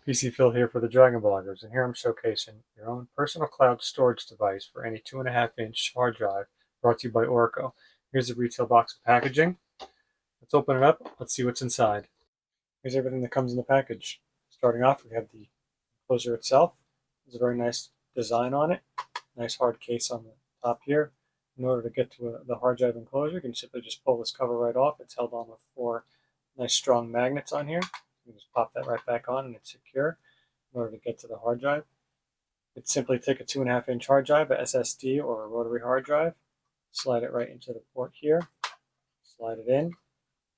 PC Phil here for the Dragon Bloggers, and here I'm showcasing your own personal cloud storage device for any 2.5-inch hard drive, brought to you by Orico. Here's the retail box of packaging. Let's open it up. Let's see what's inside. Here's everything that comes in the package. Starting off, we have the enclosure itself. There's a very nice design on it. Nice hard case on the top here. In order to get to the hard drive enclosure, you can simply just pull this cover right off. It's held on with 4 nice strong magnets on here. You can just pop that right back on and it's secure. In order to get to the hard drive, you'd simply take a 2.5-inch hard drive, a SSD or a rotary hard drive, slide it right into the port here, slide it in, and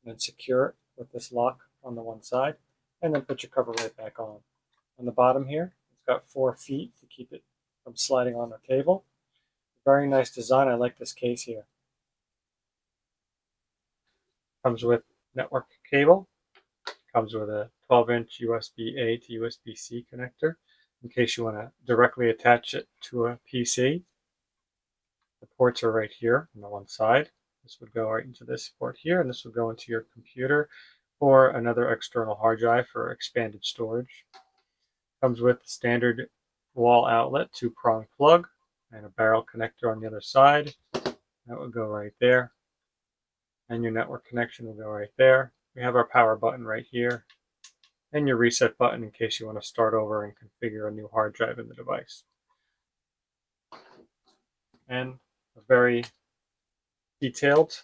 then secure it with this lock on the one side, and then put your cover right back on. On the bottom here, it's got 4 feet to keep it from sliding on the table. Very nice design. I like this case here. Comes with network cable. Comes with a 12-inch USB-A to USB-C connector in case you want to directly attach it to a PC. The ports are right here on the one side. This would go right into this port here, and this would go into your computer or another external hard drive for expanded storage. Comes with the standard wall outlet 2-prong plug and a barrel connector on the other side. That would go right there. And your network connection will go right there. We have our power button right here, and your reset button in case you want to start over and configure a new hard drive in the device. And a very detailed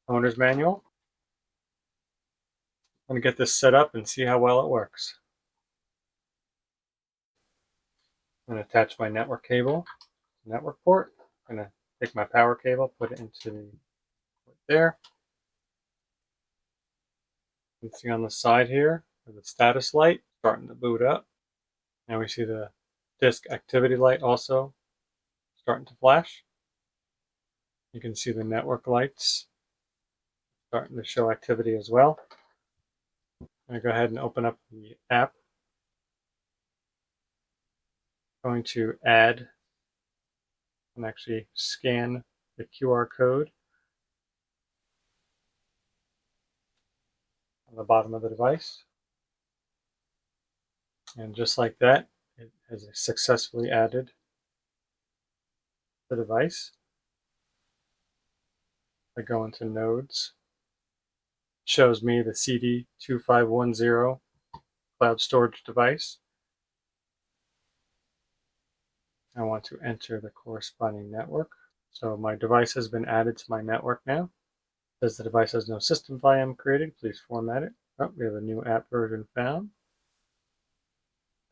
owner's manual. I'm going to get this set up and see how well it works. I'm going to attach my network cable to the network port. I'm going to take my power cable, put it into the port there. You can see on the side here the status light starting to boot up. Now we see the disk activity light also starting to flash. You can see the network lights starting to show activity as well. I'm going to go ahead and open up the app. I'm going to add and actually scan the QR code on the bottom of the device. And just like that, it has successfully added the device. I go into nodes. It shows me the CD2510 cloud storage device. I want to enter the corresponding network. So my device has been added to my network now. It says the device has no system volume created. Please format it. Oh, we have a new app version found.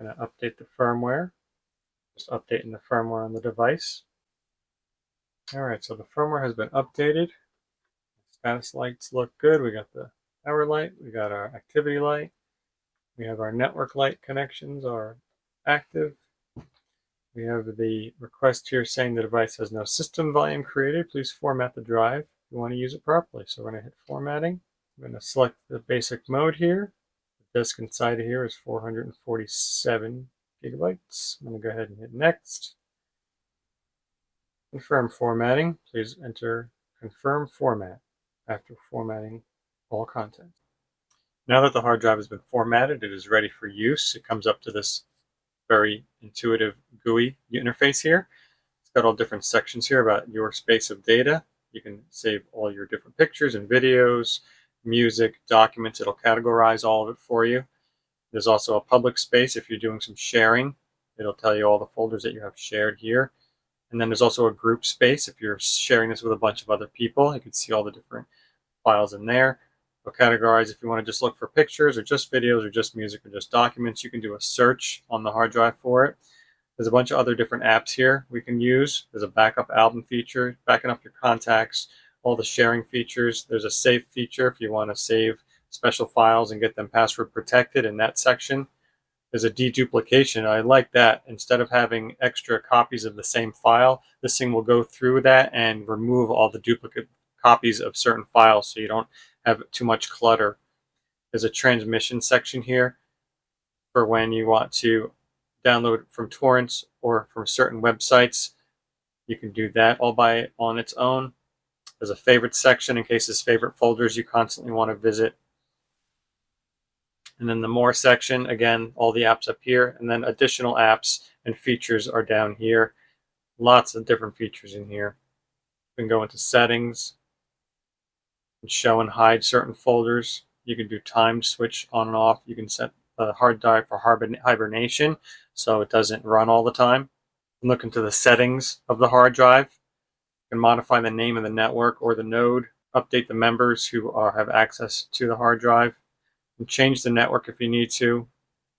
I'm going to update the firmware. Just updating the firmware on the device. Alright, so the firmware has been updated. Status lights look good. We got the power light. We got our activity light. We have our network light connections are active. We have the request here saying the device has no system volume created. Please format the drive if you want to use it properly. So we're going to hit formatting. I'm going to select the basic mode here. The disk inside of here is 447 gigabytes. I'm going to go ahead and hit next. Confirm formatting. Please enter confirm format after formatting all content. Now that the hard drive has been formatted, it is ready for use. It comes up to this very intuitive GUI interface here. It's got all different sections here about your space of data. You can save all your different pictures and videos, music, documents. It'll categorize all of it for you. There's also a public space if you're doing some sharing. It'll tell you all the folders that you have shared here. And then there's also a group space. If you're sharing this with a bunch of other people, you can see all the different files in there. It'll categorize if you want to just look for pictures or just videos or just music or just documents. You can do a search on the hard drive for it. There's a bunch of other different apps here we can use. There's a backup album feature, backing up your contacts, all the sharing features. There's a save feature if you want to save special files and get them password protected in that section. There's a deduplication. I like that. Instead of having extra copies of the same file, this thing will go through that and remove all the duplicate copies of certain files so you don't have too much clutter. There's a transmission section here for when you want to download from torrents or from certain websites. You can do that all on its own. There's a favorite section in case there's favorite folders you constantly want to visit. And then the more section, again, all the apps up here, and then additional apps and features are down here. Lots of different features in here. You can go into settings and show and hide certain folders. You can do timed switch on and off. You can set the hard drive for hibernation so it doesn't run all the time. Look into the settings of the hard drive. You can modify the name of the network or the node, update the members who have access to the hard drive, and change the network if you need to,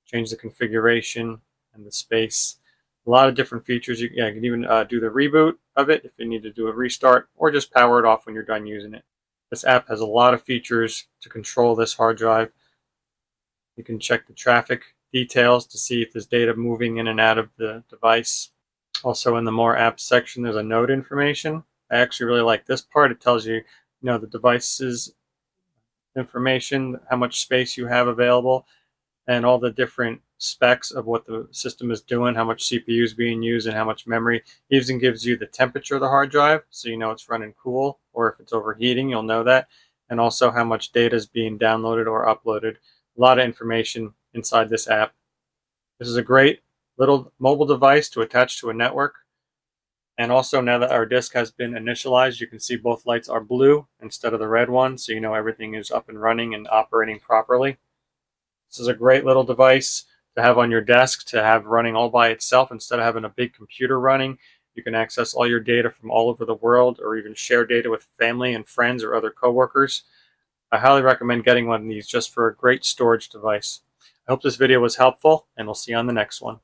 change the configuration and the space. A lot of different features. You can even do the reboot of it if you need to do a restart, or just power it off when you're done using it. This app has a lot of features to control this hard drive. You can check the traffic details to see if there's data moving in and out of the device. Also, in the more apps section, there's a node information. I actually really like this part. It tells you, the device's information, how much space you have available, and all the different specs of what the system is doing, how much CPU is being used, and how much memory. It even gives you the temperature of the hard drive, so you know it's running cool, or if it's overheating, you'll know that. And also how much data is being downloaded or uploaded. A lot of information inside this app. This is a great little mobile device to attach to a network. And also, now that our disk has been initialized, you can see both lights are blue instead of the red one, so you know everything is up and running and operating properly. This is a great little device to have on your desk, to have running all by itself instead of having a big computer running. You can access all your data from all over the world, or even share data with family and friends or other coworkers. I highly recommend getting one of these just for a great storage device. I hope this video was helpful, and we'll see you on the next one.